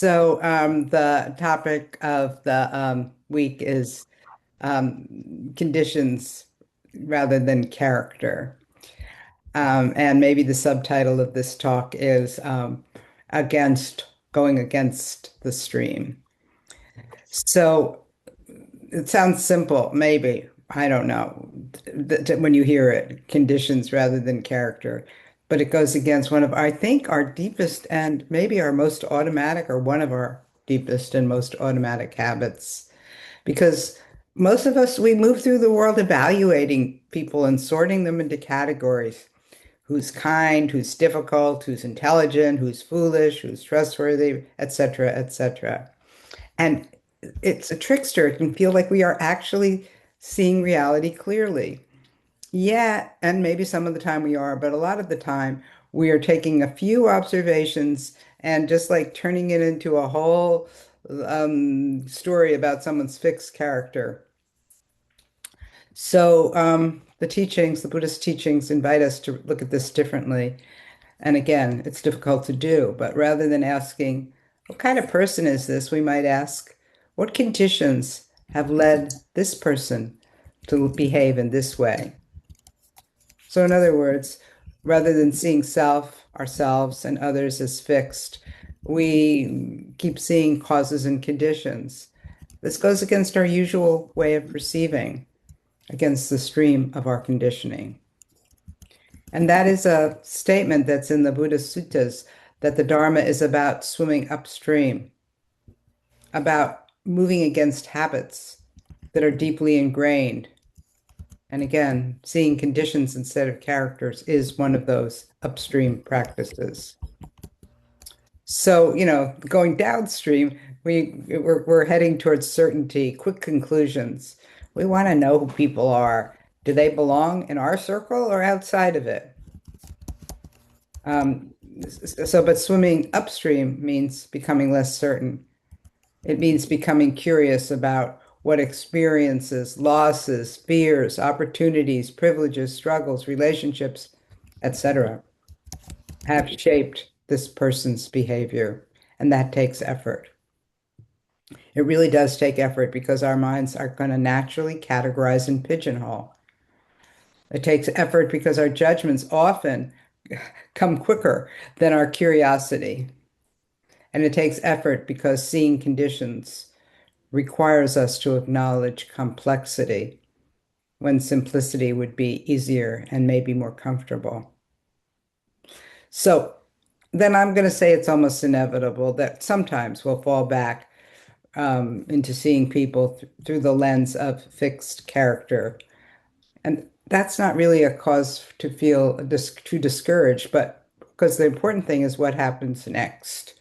The topic of the week is conditions rather than character. And maybe the subtitle of this talk is against going against the stream. So it sounds simple, maybe. I don't know. When you hear it, conditions rather than character. But it goes against one of, I think, our deepest and maybe our most automatic or one of our deepest and most automatic habits. Because most of us, we move through the world evaluating people and sorting them into categories. Who's kind, who's difficult, who's intelligent, who's foolish, who's trustworthy, etc., etc. And it's a trickster. It can feel like we are actually seeing reality clearly. Yeah, and maybe some of the time we are, but a lot of the time we are taking a few observations and just like turning it into a whole story about someone's fixed character. The teachings, the Buddhist teachings invite us to look at this differently. And again, it's difficult to do, but rather than asking, what kind of person is this? We might ask, what conditions have led this person to behave in this way? So, in other words, rather than seeing ourselves, and others as fixed, we keep seeing causes and conditions. This goes against our usual way of perceiving, against the stream of our conditioning. And that is a statement that's in the Buddhist suttas that the Dharma is about swimming upstream, about moving against habits that are deeply ingrained. And again, seeing conditions instead of characters is one of those upstream practices. So, going downstream, we're heading towards certainty, quick conclusions. We want to know who people are. Do they belong in our circle or outside of it? Um, but swimming upstream means becoming less certain. It means becoming curious about what experiences, losses, fears, opportunities, privileges, struggles, relationships, etc., have shaped this person's behavior. And that takes effort. It really does take effort because our minds are going to naturally categorize and pigeonhole. It takes effort because our judgments often come quicker than our curiosity. And it takes effort because seeing conditions requires us to acknowledge complexity when simplicity would be easier and maybe more comfortable. So then I'm going to say it's almost inevitable that sometimes we'll fall back into seeing people through the lens of fixed character. And that's not really a cause to feel too discouraged, but because the important thing is what happens next.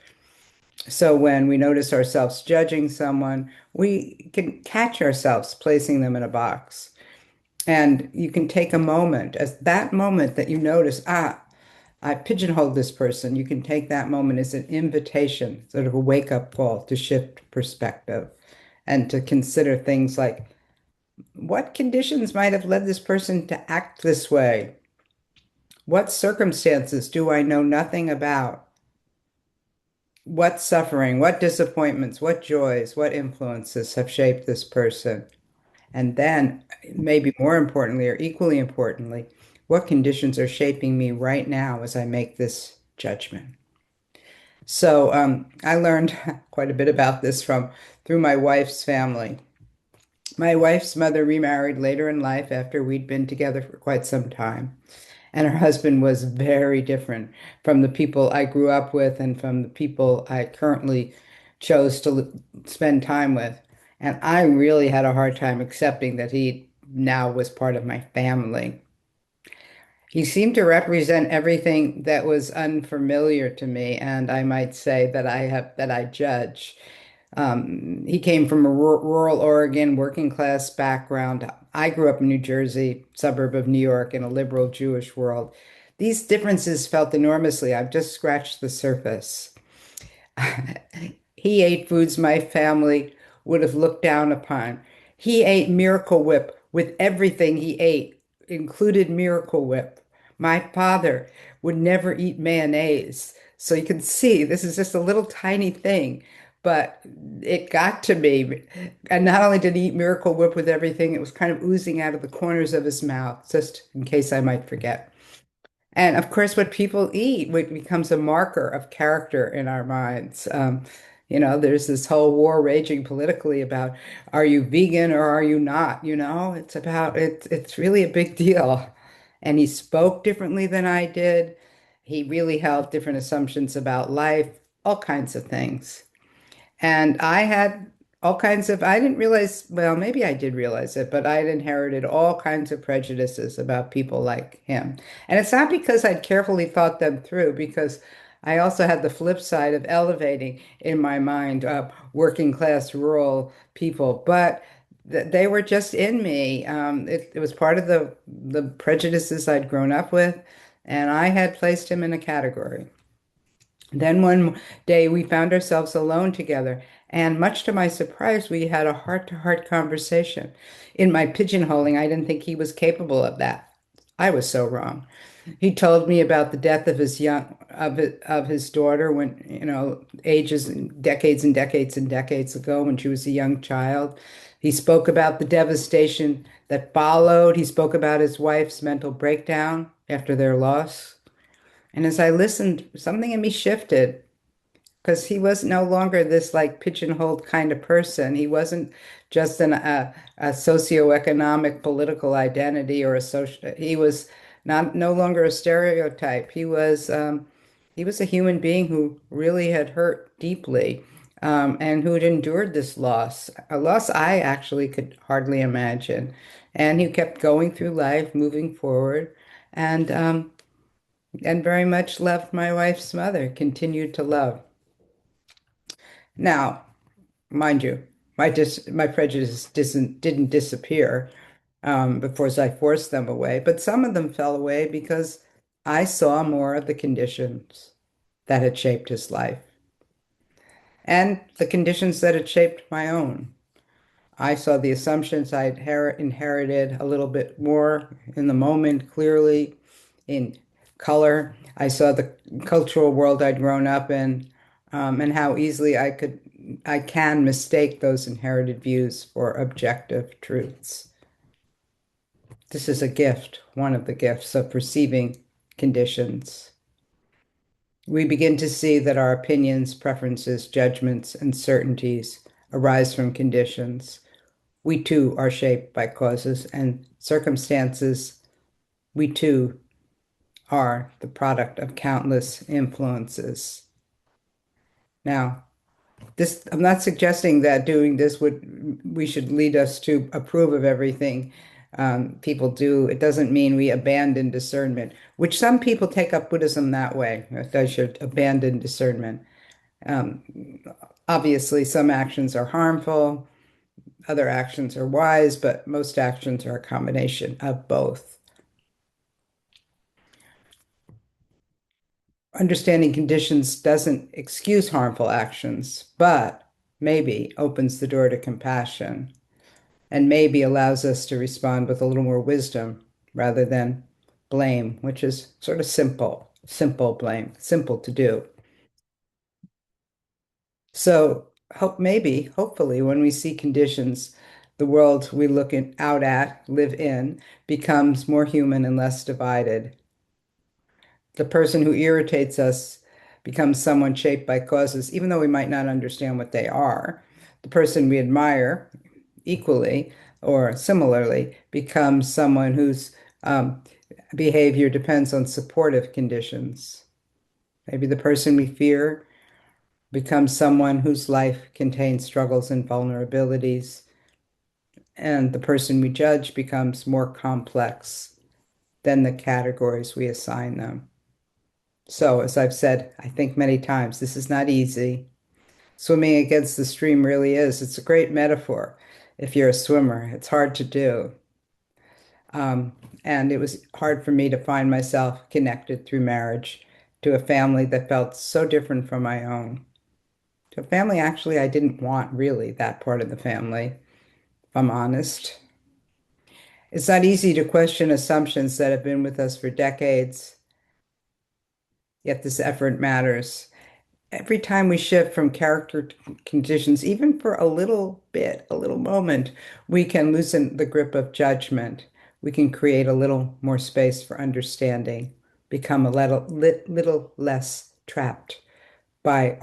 So when we notice ourselves judging someone, we can catch ourselves placing them in a box. And you can take a moment, as that moment that you notice, I pigeonholed this person. You can take that moment as an invitation, sort of a wake-up call to shift perspective and to consider things like what conditions might have led this person to act this way? What circumstances do I know nothing about? What suffering, what disappointments, what joys, what influences have shaped this person? And then, maybe more importantly, or equally importantly, what conditions are shaping me right now as I make this judgment? I learned quite a bit about this through my wife's family. My wife's mother remarried later in life after we'd been together for quite some time. And her husband was very different from the people I grew up with and from the people I currently chose to spend time with. And I really had a hard time accepting that he now was part of my family. He seemed to represent everything that was unfamiliar to me, and I might say that I judge. He came from a rural Oregon working class background. I grew up in New Jersey, suburb of New York, in a liberal Jewish world. These differences felt enormously. I've just scratched the surface. He ate foods my family would have looked down upon. He ate Miracle Whip with everything he ate, included Miracle Whip. My father would never eat mayonnaise. So you can see this is just a little tiny thing, but it got to me. And not only did he eat Miracle Whip with everything, it was kind of oozing out of the corners of his mouth, just in case I might forget. And of course, what people eat becomes a marker of character in our minds. There's this whole war raging politically about are you vegan or are you not? It's really a big deal. And he spoke differently than I did. He really held different assumptions about life, all kinds of things. And I had all kinds of, I didn't realize, well, maybe I did realize it, but I'd inherited all kinds of prejudices about people like him. And it's not because I'd carefully thought them through, because I also had the flip side of elevating in my mind working class rural people, but they were just in me. It was part of the prejudices I'd grown up with, and I had placed him in a category. Then one day we found ourselves alone together, and much to my surprise, we had a heart-to-heart conversation. In my pigeonholing, I didn't think he was capable of that. I was so wrong. He told me about the death of his daughter when, ages decades and decades and decades ago when she was a young child. He spoke about the devastation that followed. He spoke about his wife's mental breakdown after their loss. And as I listened, something in me shifted because he was no longer this like pigeonholed kind of person. He wasn't just a socioeconomic political identity or a social. He was not no longer a stereotype. He was a human being who really had hurt deeply, and who had endured this loss, a loss I actually could hardly imagine. And he kept going through life, moving forward, and um, and very much loved my wife's mother, continued to love. Now, mind you, my prejudice didn't disappear before I forced them away, but some of them fell away because I saw more of the conditions that had shaped his life and the conditions that had shaped my own. I saw the assumptions I'd inherited a little bit more in the moment, clearly in color. I saw the cultural world I'd grown up in, and how easily I can mistake those inherited views for objective truths. This is a gift, one of the gifts of perceiving conditions. We begin to see that our opinions, preferences, judgments, and certainties arise from conditions. We too are shaped by causes and circumstances. We too are the product of countless influences. Now, I'm not suggesting that doing this we should lead us to approve of everything people do. It doesn't mean we abandon discernment, which some people take up Buddhism that way, that I should abandon discernment. Um, Obviously, some actions are harmful, other actions are wise, but most actions are a combination of both. Understanding conditions doesn't excuse harmful actions, but maybe opens the door to compassion and maybe allows us to respond with a little more wisdom rather than blame, which is sort of simple blame, simple to do. So hopefully, when we see conditions, the world we out at, live in, becomes more human and less divided. The person who irritates us becomes someone shaped by causes, even though we might not understand what they are. The person we admire equally or similarly becomes someone whose behavior depends on supportive conditions. Maybe the person we fear becomes someone whose life contains struggles and vulnerabilities, and the person we judge becomes more complex than the categories we assign them. So, as I've said, I think many times, this is not easy. Swimming against the stream really is. It's a great metaphor. If you're a swimmer, it's hard to do. Um, and it was hard for me to find myself connected through marriage to a family that felt so different from my own. To a family, actually, I didn't want really that part of the family, if I'm honest. It's not easy to question assumptions that have been with us for decades. Yet this effort matters. Every time we shift from character conditions, even for a little bit, a little moment, we can loosen the grip of judgment. We can create a little more space for understanding, become a little less trapped by